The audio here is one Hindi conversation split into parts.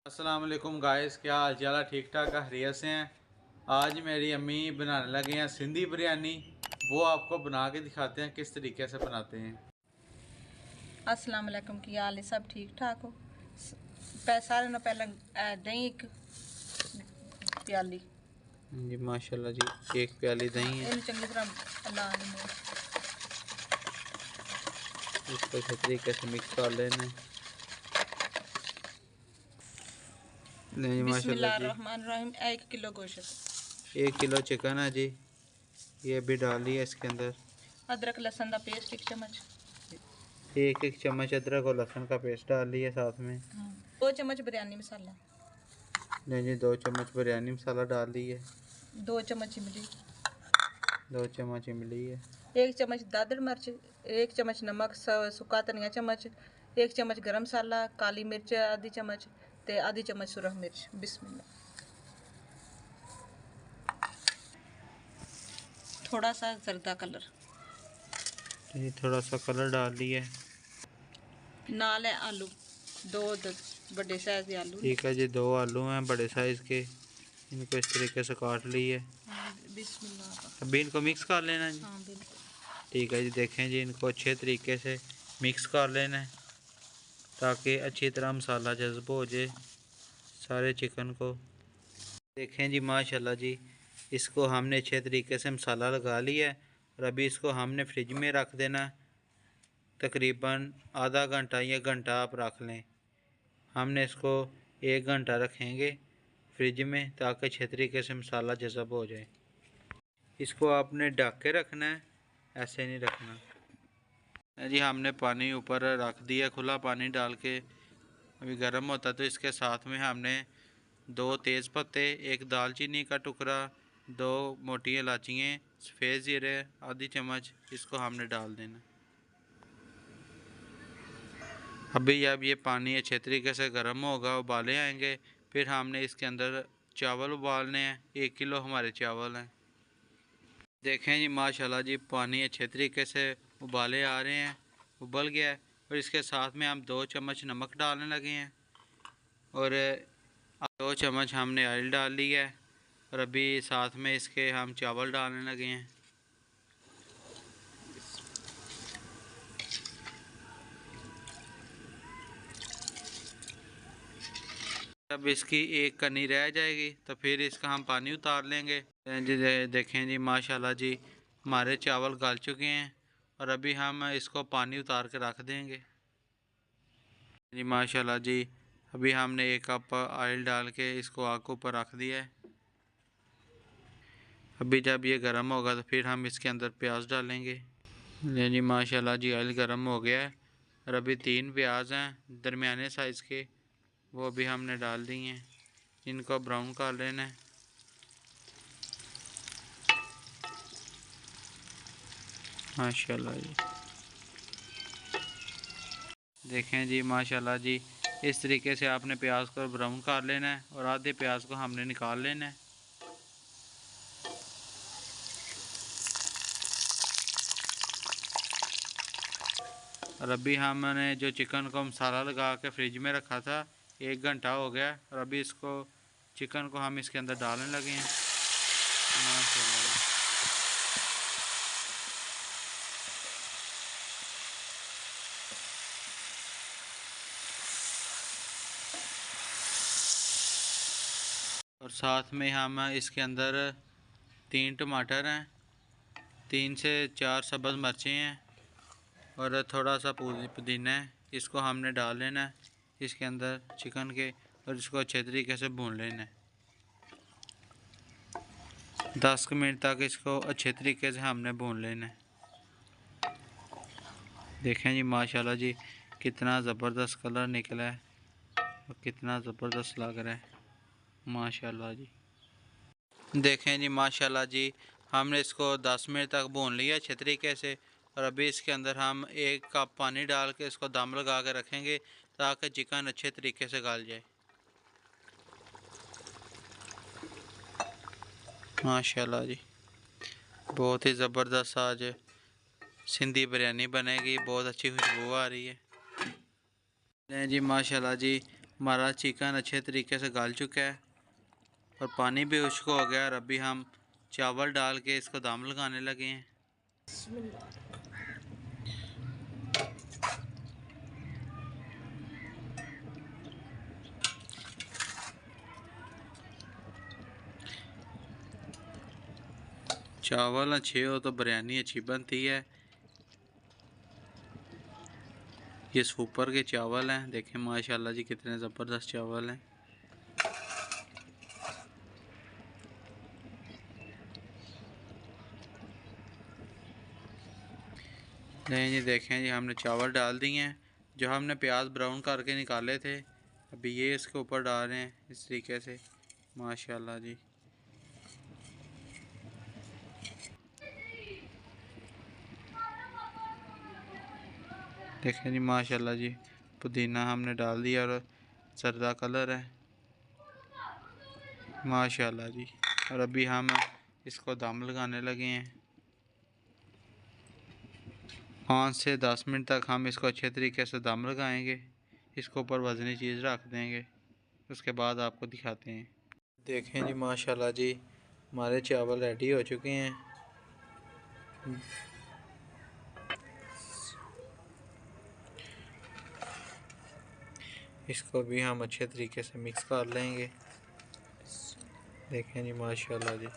अस्सलाम वालेकुम गाइस, क्या हाल चाल है? ठीक ठाक खैरियत से हैं। आज मेरी अम्मी बनाने लगे हैं सिंधी बिरयानी। वो आपको बना के दिखाते हैं किस तरीके से बनाते हैं। अस्सलाम वालेकुम, की हाल है? सब ठीक ठाक हो? सारे ना पहले दही एक प्याली जी माशाल्लाह जी, एक प्याली दही है। इन चंगी तरह लानी है। इसको अच्छे तरीके से मिक्स कर लेना है। नहीं माशाल्लाह जी, बिस्मिल्लाहिर्रहमानिर्रहीम। 1 किलो गोश्त, 1 किलो चिकन है जी। ये भी डाल लिया इसके अंदर। अदरक लहसुन का पेस्ट 1 चम्मच, एक एक चम्मच अदरक और लहसुन का पेस्ट डाल लिया साथ में। 2 चम्मच बिरयानी मसाला, नहीं जी, 2 चम्मच बिरयानी मसाला डाल दिए। 2 चम्मच इमली, 2 चम्मच इमली है। 1 चम्मच दादर मिर्च, 1 चम्मच नमक, सूखा धनिया चम्मच, 1 चम्मच गरम मसाला, काली मिर्च आधी चम्मच ते आधी चम्मच सुरख मिर्च। बिस्मिल्लाह। थोड़ा सा जर्दा कलर, जी थोड़ा सा कलर डाल लिया। नाल है आलू, 2 बड़े साइज के आलू। ठीक है जी, 2 आलू हैं बड़े साइज़ के। इनको इस तरीके से काट लिए। बिस्मिल्लाह। अभी इनको मिक्स कर लेना जी। हाँ बिल्कुल। ठीक है जी, देखें जी, इनको अच्छे तरीके से मिक्स कर लेना है ताकि अच्छी तरह मसाला जज्ब हो जाए सारे चिकन को। देखें जी माशाल्लाह जी, इसको हमने अच्छे तरीके से मसाला लगा लिया है। और अभी इसको हमने फ्रिज में रख देना है। तकरीबन आधा घंटा या घंटा आप रख लें। हमने इसको 1 घंटा रखेंगे फ्रिज में ताकि अच्छे तरीके से मसाला जज़ब हो जाए। इसको आपने ढक के रखना है, ऐसे नहीं रखना जी। हमने पानी ऊपर रख दिया, खुला पानी डाल के अभी गर्म होता तो इसके साथ में हमने 2 तेज़ पत्ते, 1 दालचीनी का टुकड़ा, 2 मोटी इलायचियाँ, सफ़ेद ज़ीरे आधी चम्मच, इसको हमने डाल देना। अभी जब ये पानी अच्छे तरीके से गर्म होगा, उबाले आएंगे, फिर हमने इसके अंदर चावल उबालने हैं। 1 किलो हमारे चावल हैं। देखें जी माशाल्लाह जी, पानी अच्छे तरीके से उबाले आ रहे हैं, उबल गया है। और इसके साथ में हम 2 चम्मच नमक डालने लगे हैं और 2 चम्मच हमने ऑयल डाल लिया है। और अभी साथ में इसके हम चावल डालने लगे हैं। जब इसकी एक कनी रह जाएगी तो फिर इसका हम पानी उतार लेंगे। जी देखें जी माशाल्लाह जी, हमारे चावल गल चुके हैं और अभी हम इसको पानी उतार के रख देंगे। जी माशाल्लाह जी, अभी हमने 1 कप ऑयल डाल के इसको आग के ऊपर रख दिया है। अभी जब ये गर्म होगा तो फिर हम इसके अंदर प्याज डालेंगे। जी माशाल्लाह जी, ऑयल गर्म हो गया है और अभी 3 प्याज हैं दरमियाने साइज़ के, वो भी हमने डाल दिए हैं। इनको ब्राउन कर लेना है। माशाल्लाह जी, देखें जी माशाल्लाह जी, इस तरीके से आपने प्याज को ब्राउन कर लेना है और आधे प्याज को हमने निकाल लेना है। और अभी हमने जो चिकन को मसाला लगा के फ्रिज में रखा था, 1 घंटा हो गया और अभी इसको चिकन को हम इसके अंदर डालने लगे हैं। माशाल्लाह जी। और साथ में हम इसके अंदर 3 टमाटर हैं, 3 से 4 सब्ज़ मिर्चें हैं और थोड़ा सा पुदीना है। इसको हमने डाल लेना है इसके अंदर चिकन के और इसको अच्छे तरीके से भून लेना है। 10 मिनट तक इसको अच्छे तरीके से हमने भून लेना है। देखें जी माशाल्लाह जी, कितना ज़बरदस्त कलर निकला है और कितना ज़बरदस्त लग रहा है। माशाल्लाह जी, देखें जी माशाल्लाह जी, हमने इसको 10 मिनट तक भून लिया अच्छे तरीके से। और अभी इसके अंदर हम 1 कप पानी डाल के इसको दम लगा के रखेंगे ताकि चिकन अच्छे तरीके से गल जाए। माशाल्लाह जी, बहुत ही ज़बरदस्त आज सिंधी बिरयानी बनेगी, बहुत अच्छी खुशबू आ रही है। जी माशाल्लाह जी, हमारा चिकन अच्छे तरीके से गल चुका है और पानी भी खुश्क हो गया और अभी हम चावल डाल के इसको दम लगाने लगे हैं। चावल अच्छे हो तो बिरयानी अच्छी बनती है। ये सुपर के चावल हैं, देखें माशाल्लाह जी कितने ज़बरदस्त चावल हैं। नहीं जी, देखें जी हमने चावल डाल दिए हैं। जो हमने प्याज ब्राउन करके निकाले थे अभी ये इसके ऊपर डाल रहे हैं इस तरीके से। माशाल्लाह जी, देखें जी माशाल्लाह जी, पुदीना हमने डाल दिया और जर्दा कलर है माशाल्लाह जी। और अभी हम इसको दम लगाने लगे हैं। 5 से 10 मिनट तक हम इसको अच्छे तरीके से दम लगाएंगे। इसके ऊपर वज़नी चीज़ रख देंगे, उसके बाद आपको दिखाते हैं। देखें जी माशाल्लाह जी, हमारे चावल रेडी हो चुके हैं। इसको भी हम अच्छे तरीके से मिक्स कर लेंगे। देखें जी माशाल्लाह जी,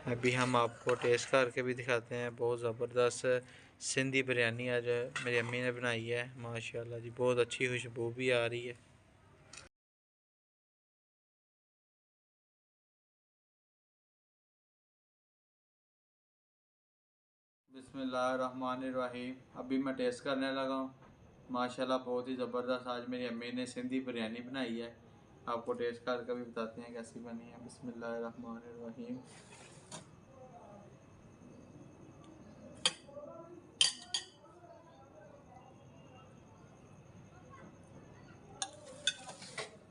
अभी हम आपको टेस्ट करके भी दिखाते हैं। बहुत ज़बरदस्त सिंधी बिरयानी आज मेरी अम्मी ने बनाई है माशाल्लाह जी, बहुत अच्छी खुशबू भी आ रही है। बिस्मिल्लाहिर्रहमानिर्रहीम। अभी मैं टेस्ट करने लगा हूँ। माशाल्लाह बहुत ही ज़बरदस्त आज मेरी अम्मी ने सिंधी बिरयानी बनाई है। आपको टेस्ट करके भी बताते हैं कैसी बनी है। बिस्मिल्लाहिर्रहमानिर्रहीम।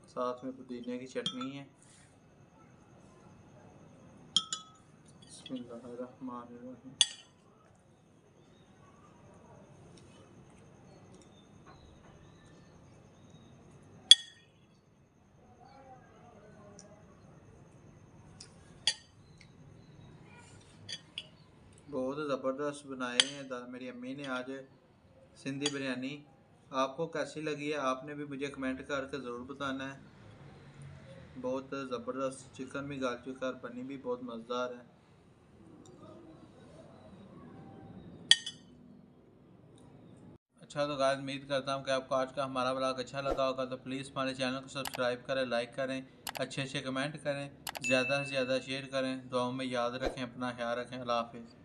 साथ में पुदीने की चटनी है। बिस्मिल्लाहिर्रहमानिर्रहीम। बहुत ज़बरदस्त बनाए हैं मेरी अम्मी ने आज सिंधी बिरयानी। आपको कैसी लगी है आपने भी मुझे कमेंट करके ज़रूर बताना है। बहुत ज़बरदस्त चिकन भी गल चुका है और बनी भी बहुत मज़ेदार है। अच्छा तो गाइस, उम्मीद करता हूँ कि आपको आज का हमारा ब्लॉग अच्छा लगा होगा। तो प्लीज़ हमारे चैनल को सब्सक्राइब करें, लाइक करें, अच्छे अच्छे कमेंट करें, ज़्यादा से ज़्यादा शेयर करें। दुआओं में याद रखें, अपना ख्याल रखें। अल्लाह हाफिज़।